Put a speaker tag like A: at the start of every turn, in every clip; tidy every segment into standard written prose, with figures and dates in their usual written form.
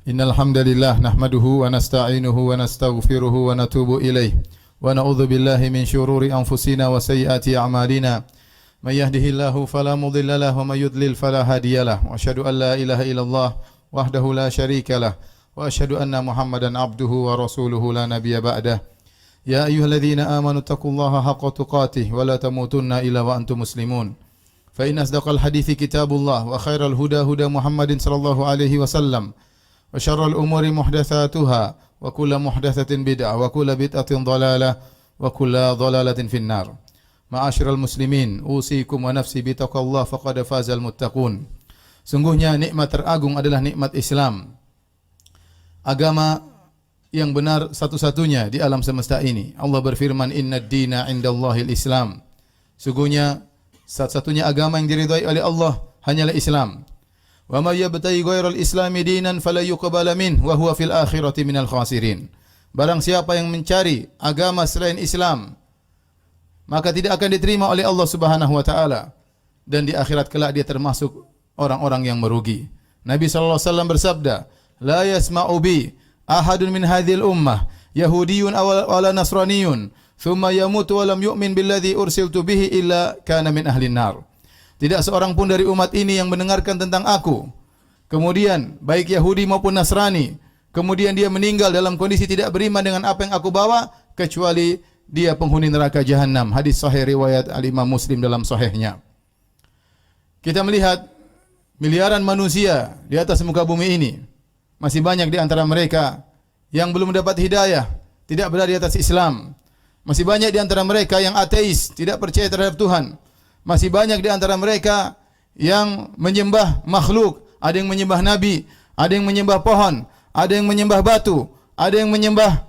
A: Innal hamdalillah nahmaduhu wa nasta'inuhu wa nastaghfiruhu wa natubu ilaih wa na'udzu billahi min shururi anfusina wa sayyiati a'malina. May yahdihillahu fala mudilla lahu wa may yudlil fala hadiyalah. Wa asyhadu an la ilaha illallah wahdahu la syarikalah wa asyhadu anna Muhammadan abduhu wa rasuluhu la nabiyya ba'dah. Ya ayyuhalladzina amanu taqullaha haqqa tuqatih wa la tamutunna illa wa antum muslimun. Fa in asdaqal hadithi kitabullah wa khairal huda huda Muhammadin sallallahu alaihi wasallam. Wa syarrul umuri muhdatsatuha wa kullu muhdatsatin bid'ah wa kullu bid'atin dhalalah wa kullu dhalalatin finnar. Ma'asyiral muslimin, usikum wa nafsi bi taqwallah faqad fazal muttaqun. Sungguhnya nikmat teragung adalah nikmat Islam. Agama yang benar satu-satunya di alam semesta ini. Allah berfirman, "Innad dina 'indallahil Islam." Sungguhnya satu-satunya agama yang diridhai oleh Allah hanyalah Islam. Wa may yabtaghi ghairal islami dinan fala yuqbala min wa huwa fil akhirati minal khasirin. Barang siapa yang mencari agama selain Islam, maka tidak akan diterima oleh Allah Subhanahu wa taala, dan di akhirat kelak dia termasuk orang-orang yang merugi. Nabi sallallahu alaihi wasallam bersabda, "La yasma'u bi ahadun min hadhil ummah yahudiyyun aw wala nasraniyyun, thumma yamutu wa lam yu'min billadzi ursiltu bihi illa kana min ahlin nar." Tidak seorang pun dari umat ini yang mendengarkan tentang aku, kemudian baik Yahudi maupun Nasrani, kemudian dia meninggal dalam kondisi tidak beriman dengan apa yang aku bawa, kecuali dia penghuni neraka jahanam. Hadis sahih riwayat Al-Imam Muslim dalam sahihnya. Kita melihat miliaran manusia di atas muka bumi ini, masih banyak di antara mereka yang belum mendapat hidayah, tidak berada di atas Islam. Masih banyak di antara mereka yang ateis, tidak percaya terhadap Tuhan. Masih banyak di antara mereka yang menyembah makhluk, ada yang menyembah nabi, ada yang menyembah pohon, ada yang menyembah batu, ada yang menyembah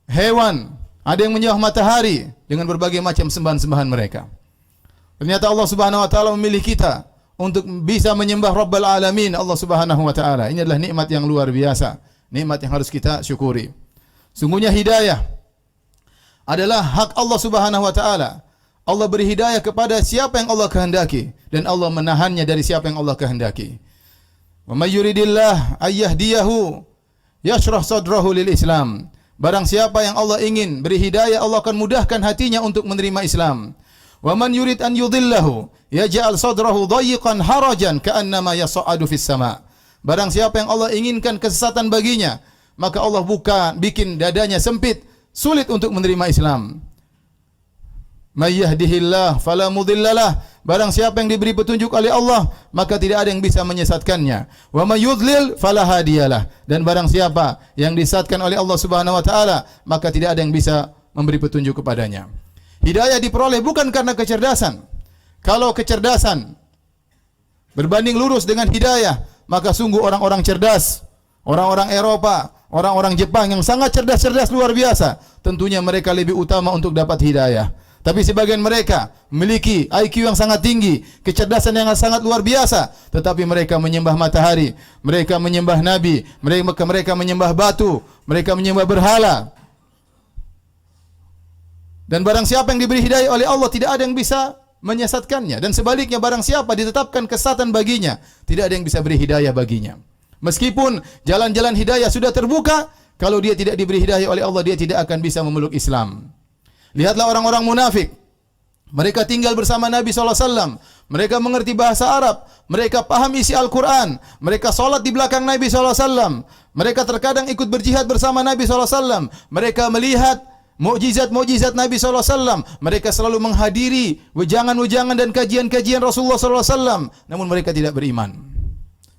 A: hewan, ada yang menyembah matahari dengan berbagai macam sembahan-sembahan mereka. Ternyata Allah Subhanahu wa taala memilih kita untuk bisa menyembah Rabbul Alamin, Allah Subhanahu wa taala. Ini adalah nikmat yang luar biasa, nikmat yang harus kita syukuri. Sungguhnya hidayah adalah hak Allah Subhanahu wa taala. Allah beri hidayah kepada siapa yang Allah kehendaki, dan Allah menahannya dari siapa yang Allah kehendaki. Wa may yuridillah ayyahdiyahu yashrah sadrahu lil Islam. Barang siapa yang Allah ingin beri hidayah, Allah akan mudahkan hatinya untuk menerima Islam. Wa man yurid an yudhillahu yaj'al sadrahu dayiqan harajan ka'annama yas'adu fis sama'. Barang siapa yang Allah inginkan kesesatan baginya, maka Allah bikin dadanya sempit, sulit untuk menerima Islam. May yahdihillah fala mudhillalah. Barang siapa yang diberi petunjuk oleh Allah, maka tidak ada yang bisa menyesatkannya. Wa may yudlil fala hadiyalah. Dan barang siapa yang disesatkan oleh Allah Subhanahu wa taala, maka tidak ada yang bisa memberi petunjuk kepadanya. Hidayah diperoleh bukan karena kecerdasan. Kalau kecerdasan berbanding lurus dengan hidayah, maka sungguh orang-orang cerdas, orang-orang Eropa, orang-orang Jepang yang sangat cerdas-cerdas luar biasa, tentunya mereka lebih utama untuk dapat hidayah. Tapi sebagian mereka memiliki IQ yang sangat tinggi, kecerdasan yang sangat luar biasa, tetapi mereka menyembah matahari, mereka menyembah nabi, mereka menyembah batu, mereka menyembah berhala. Dan barang siapa yang diberi hidayah oleh Allah, tidak ada yang bisa menyesatkannya. Dan sebaliknya, barang siapa ditetapkan kesesatan baginya, tidak ada yang bisa beri hidayah baginya. Meskipun jalan-jalan hidayah sudah terbuka, kalau dia tidak diberi hidayah oleh Allah, dia tidak akan bisa memeluk Islam. Lihatlah orang-orang munafik. Mereka tinggal bersama Nabi SAW. Mereka mengerti bahasa Arab. Mereka paham isi Al-Quran. Mereka solat di belakang Nabi SAW. Mereka terkadang ikut berjihad bersama Nabi SAW. Mereka melihat mukjizat-mukjizat Nabi SAW. Mereka selalu menghadiri wejangan-wejangan dan kajian-kajian Rasulullah SAW. Namun mereka tidak beriman.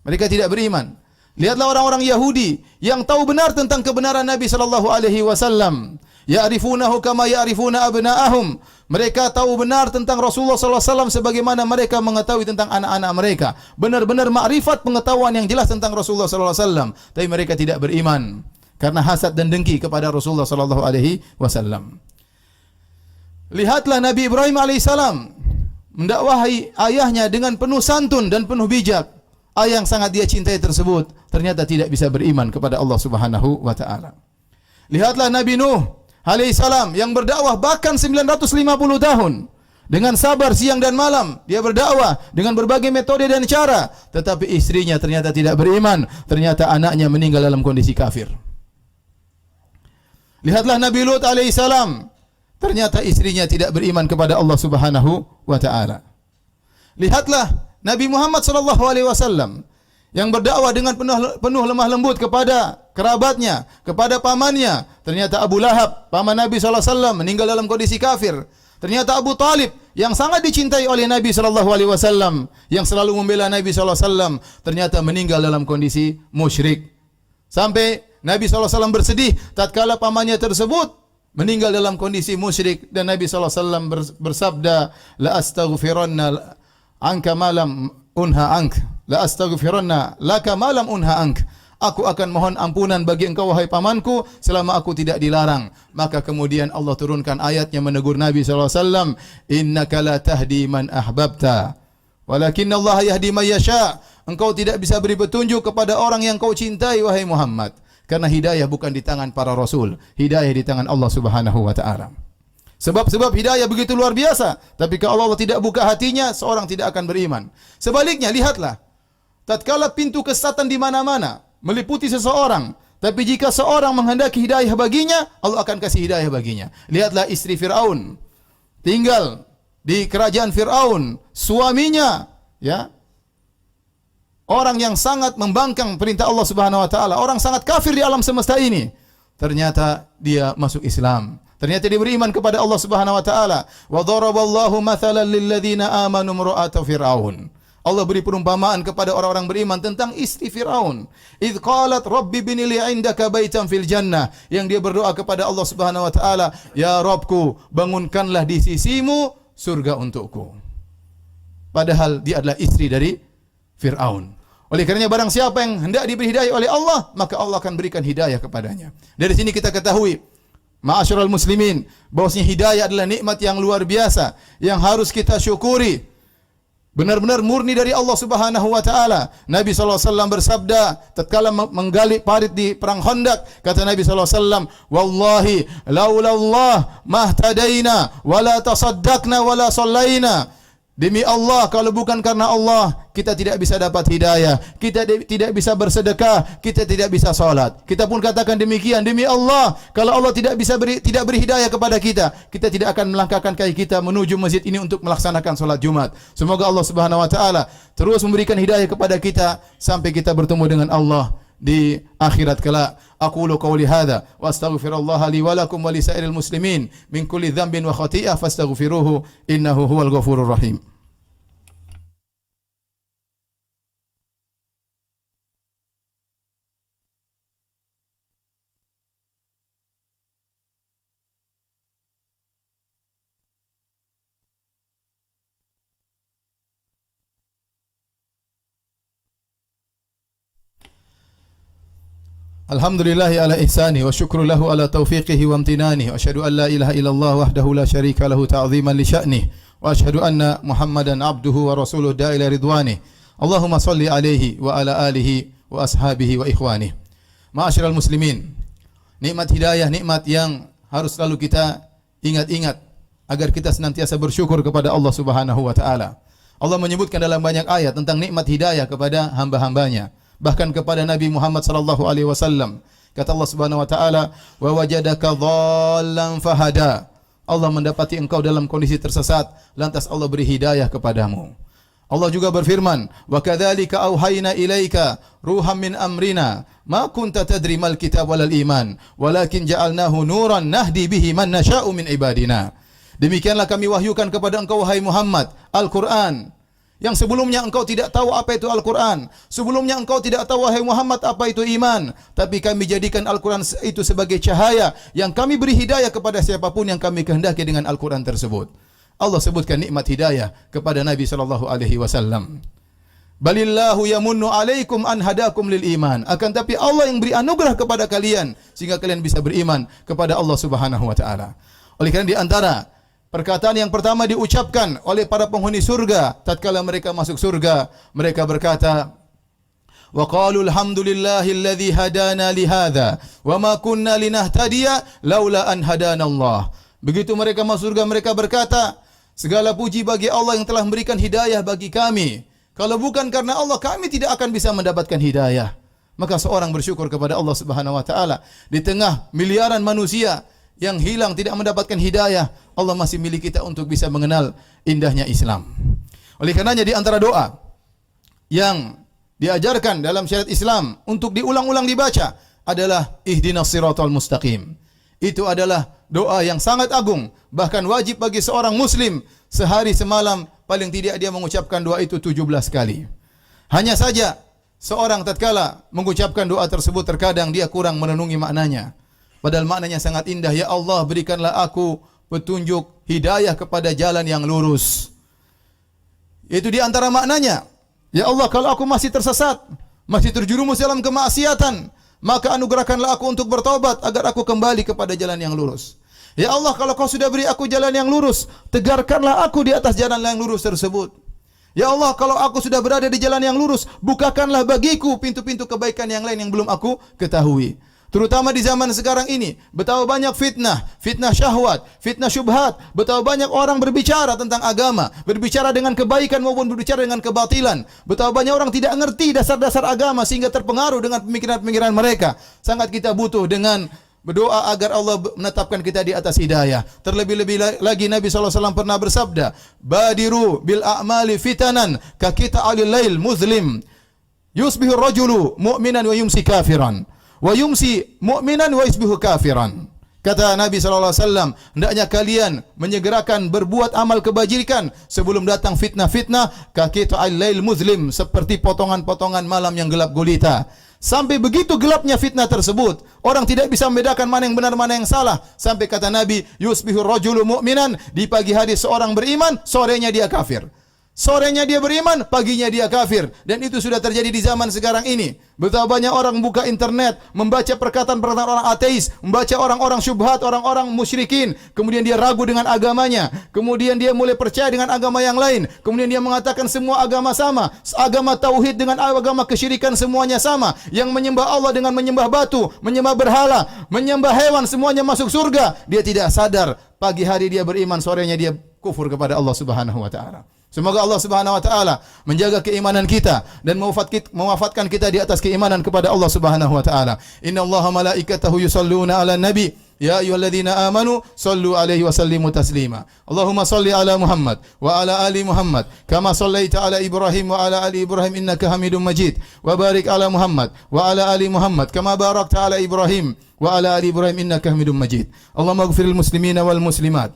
A: Mereka tidak beriman. Lihatlah orang-orang Yahudi yang tahu benar tentang kebenaran Nabi SAW. Ya'rifunahu kama ya'rifuna abna'ahum. Mereka tahu benar tentang Rasulullah SAW sebagaimana mereka mengetahui tentang anak-anak mereka. Benar-benar makrifat pengetahuan yang jelas tentang Rasulullah SAW. Tapi mereka tidak beriman karena hasad dan dengki kepada Rasulullah SAW. Lihatlah Nabi Ibrahim alaihissalam mendakwahi ayahnya dengan penuh santun dan penuh bijak. Ayah yang sangat dia cintai tersebut ternyata tidak bisa beriman kepada Allah Subhanahu wa taala. Lihatlah Nabi Nuh alaihissalam yang berdakwah bahkan 950 tahun. Dengan sabar siang dan malam dia berdakwah dengan berbagai metode dan cara, tetapi istrinya ternyata tidak beriman, ternyata anaknya meninggal dalam kondisi kafir. Lihatlah Nabi Lut alaihissalam, ternyata istrinya tidak beriman kepada Allah Subhanahu wa taala. Lihatlah Nabi Muhammad sallallahu alaihi wasallam yang berdakwah dengan penuh lemah lembut kepada kerabatnya, kepada pamannya. Ternyata Abu Lahab, paman Nabi sallallahu alaihi wasallam, meninggal dalam kondisi kafir. Ternyata Abu Talib yang sangat dicintai oleh Nabi sallallahu alaihi wasallam, yang selalu membela Nabi sallallahu alaihi wasallam, ternyata meninggal dalam kondisi musyrik. Sampai Nabi sallallahu alaihi wasallam bersedih tatkala pamannya tersebut meninggal dalam kondisi musyrik, dan Nabi sallallahu alaihi wasallam bersabda, la astaghfiranna anka malam unha ank, la astaghfiranna laka malam unha ank. Aku akan mohon ampunan bagi engkau wahai pamanku selama aku tidak dilarang. Maka kemudian Allah turunkan ayatnya menegur Nabi sallallahu alaihi wasallam, innaka la tahdi man ahbabta walakinna Allah yahdi man yasha. Engkau tidak bisa beri petunjuk kepada orang yang kau cintai wahai Muhammad, karena hidayah bukan di tangan para rasul, hidayah di tangan Allah Subhanahu wa taala. Sebab hidayah begitu luar biasa, tapi kalau Allah tidak buka hatinya, seorang tidak akan beriman. Sebaliknya, lihatlah, tatkala pintu kesesatan di mana-mana meliputi seseorang, tapi jika seorang menghendaki hidayah baginya, Allah akan kasih hidayah baginya. Lihatlah istri Fir'aun, tinggal di kerajaan Fir'aun, suaminya, ya, orang yang sangat membangkang perintah Allah Subhanahu wa taala, orang sangat kafir di alam semesta ini. Ternyata dia masuk Islam. Ternyata dia beriman kepada Allah Subhanahu wa taala. Wa daraballahu mathalan lil ladzina amanu imra'ata fir'aun. Allah beri perumpamaan kepada orang-orang beriman tentang istri Fir'aun. Idz qalat rabbi bini li 'indaka baitan fil jannah, yang dia berdoa kepada Allah Subhanahu wa taala, ya Rabbku, bangunkanlah di sisimu surga untukku. Padahal dia adalah istri dari Fir'aun. Oleh karenanya barang siapa yang hendak diberi hidayah oleh Allah, maka Allah akan berikan hidayah kepadanya. Dari sini kita ketahui, ma'asyiral muslimin, bahwasanya hidayah adalah nikmat yang luar biasa yang harus kita syukuri. Benar-benar murni dari Allah Subhanahu wa taala. Nabi sallallahu alaihi wasallam bersabda tatkala menggali parit di perang Khandaq, kata Nabi sallallahu alaihi wasallam, "Wallahi laula Allah mahtadaina wala tasaddaqna wala sallaina." Demi Allah, kalau bukan karena Allah, kita tidak bisa dapat hidayah, kita tidak bisa bersedekah, kita tidak bisa salat. Kita pun katakan demikian, demi Allah, kalau Allah tidak beri hidayah kepada kita, kita tidak akan melangkahkan kaki kita menuju masjid ini untuk melaksanakan salat Jumat. Semoga Allah Subhanahu wa taala terus memberikan hidayah kepada kita sampai kita bertemu dengan Allah di akhirat kelak. Aqulu qawli hadza wa astaghfirullaha li wa lakum wa lisairil muslimin min kulli dhanbin wa khati'ah fastaghfiruhu innahu huwal ghafurur rahim. Alhamdulillahi ala ihsani wa syukru lahu ala taufiqihi wa amtinani wa asyhadu an la ilaha illallah wahdahu la syarika lahu ta'ziman li sya'nih wa asyhadu anna Muhammadan abduhu wa rasuluhu da'ila ridwanih. Allahumma salli alaihi wa ala alihi wa ashabihi wa ikhwanih. Ma'asyiral muslimin, nikmat hidayah, nikmat yang harus selalu kita ingat-ingat agar kita senantiasa bersyukur kepada Allah Subhanahu wa taala. Allah menyebutkan dalam banyak ayat tentang nikmat hidayah kepada hamba-hambanya. Bahkan kepada Nabi Muhammad sallallahu alaihi wasallam, kata Allah Subhanahu wa taala, wa wajadaka dhallan fahada. Allah mendapati engkau dalam kondisi tersesat, lantas Allah beri hidayah kepadamu. Allah juga berfirman, wa kadzalika auhayna ilaika ruham min amrina ma kunta tadri mal kitab walal iman walakin ja'alnahu nuran nahdi bihi man nasha'u min ibadina. Demikianlah kami wahyukan kepada engkau wahai Muhammad Al-Qur'an, yang sebelumnya engkau tidak tahu apa itu Al-Quran. Sebelumnya engkau tidak tahu wahai Muhammad apa itu iman. Tapi kami jadikan Al-Quran itu sebagai cahaya yang kami beri hidayah kepada siapapun yang kami kehendaki dengan Al-Quran tersebut. Allah sebutkan nikmat hidayah kepada Nabi SAW. Balillahu yamunnu alaikum an hadakum lil iman. Akan tapi Allah yang beri anugerah kepada kalian sehingga kalian bisa beriman kepada Allah Subhanahu wa taala. Oleh karena di antara perkataan yang pertama diucapkan oleh para penghuni surga tatkala mereka masuk surga, mereka berkata, wa qalu alhamdulillahilladzi hadana li hadza wa ma kunna linahtadiya laula an hadana Allah. Begitu mereka masuk surga, mereka berkata, Segala puji bagi Allah yang telah memberikan hidayah bagi kami. Kalau bukan karena Allah, kami tidak akan bisa mendapatkan hidayah. Maka seorang bersyukur kepada Allah Subhanahu wa taala. Di tengah miliaran manusia yang hilang tidak mendapatkan hidayah, Allah masih milik kita untuk bisa mengenal indahnya Islam. Oleh karenanya di antara doa yang diajarkan dalam syariat Islam untuk diulang-ulang dibaca adalah ihdinas siratal mustaqim. Itu adalah doa yang sangat agung, bahkan wajib bagi seorang muslim sehari semalam paling tidak dia mengucapkan doa itu 17 kali. Hanya saja seorang tatkala mengucapkan doa tersebut terkadang dia kurang merenungi maknanya. Padahal maknanya sangat indah. Ya Allah, berikanlah aku petunjuk hidayah kepada jalan yang lurus. Itu di antara maknanya. Ya Allah, kalau aku masih tersesat, masih terjerumus dalam kemaksiatan, maka anugerahkanlah aku untuk bertobat agar aku kembali kepada jalan yang lurus. Ya Allah, kalau kau sudah beri aku jalan yang lurus, tegarkanlah aku di atas jalan yang lurus tersebut. Ya Allah, kalau aku sudah berada di jalan yang lurus, bukakanlah bagiku pintu-pintu kebaikan yang lain yang belum aku ketahui. Terutama di zaman sekarang ini, betapa banyak fitnah, fitnah syahwat, fitnah syubhat, betapa banyak orang berbicara tentang agama, berbicara dengan kebaikan maupun berbicara dengan kebatilan. Betapa banyak orang tidak mengerti dasar-dasar agama sehingga terpengaruh dengan pemikiran-pemikiran mereka. Sangat kita butuh dengan berdoa agar Allah menetapkan kita di atas hidayah. Terlebih-lebih lagi Nabi SAW pernah bersabda, Badiru bil a'mali fitanan ka kita alil lail muslim yusbihu rajulu mu'minan wa yumsi kafiran wa yumsi mu'minan wa yusbihu kafiran. Kata Nabi SAW, hendaknya kalian menyegerakan berbuat amal kebajikan sebelum datang fitnah-fitnah ka kita alil lail muslim, seperti potongan-potongan malam yang gelap gulita. Sampai begitu gelapnya fitnah tersebut, orang tidak bisa membedakan mana yang benar, mana yang salah. Sampai kata Nabi, yusbihur rajulu mu'minan, di pagi hari seorang beriman, sorenya dia kafir. Sorenya dia beriman, paginya dia kafir. Dan itu sudah terjadi di zaman sekarang ini. Betapa banyak orang buka internet, membaca perkataan-perkataan orang ateis, membaca orang-orang syubhat, orang-orang musyrikin. Kemudian dia ragu dengan agamanya. Kemudian dia mulai percaya dengan agama yang lain. Kemudian dia mengatakan semua agama sama. Agama tauhid dengan agama kesyirikan semuanya sama. Yang menyembah Allah dengan menyembah batu, menyembah berhala, menyembah hewan, semuanya masuk surga. Dia tidak sadar, pagi hari dia beriman, sorenya dia kufur kepada Allah Subhanahu wa taala. Semoga Allah Subhanahu wa taala menjaga keimanan kita dan mewafatkan kita di atas keimanan kepada Allah Subhanahu wa taala. Innallaha malaikatahu yusholluna 'alan nabi ya ayyuhalladzina amanu shallu 'alaihi wa sallimu taslima. Allahumma shalli 'ala Muhammad wa 'ala ali Muhammad kama shallaita 'ala Ibrahim wa 'ala ali Ibrahim innaka Hamidum Majid. Wa barik 'ala Muhammad wa 'ala ali Muhammad kama barakta 'ala Ibrahim wa 'ala ali Ibrahim innaka Hamidum Majid. Allahumma ighfiril muslimina wal muslimat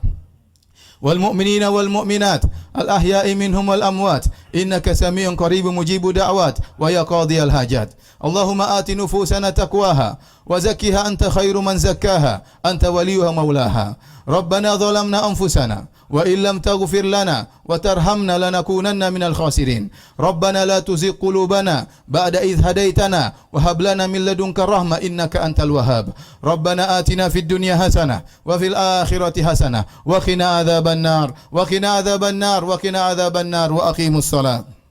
A: والمؤمنين والمؤمنات الأحياء منهم والأموات إنك سميع قريب مجيب دعوات ويا قاضي الحاجات. اللهم آت نفوسنا تقواها وزكها أنت خير من زكاها أنت وليها مولاها. ربنا ظلمنا أنفسنا وإن لم تغفر لنا وترحمنا لنكونن من الخاسرين. ربنا لا تزغ قلوبنا بعد إذ هديتنا وهب لنا من لدنك الرحمة إنك أنت الوهاب. ربنا آتنا في الدنيا حسنة وفي الآخرة حسنة وقنا عذاب النار وقنا عذاب النار وقنا عذاب النار وأقيموا الصلاة.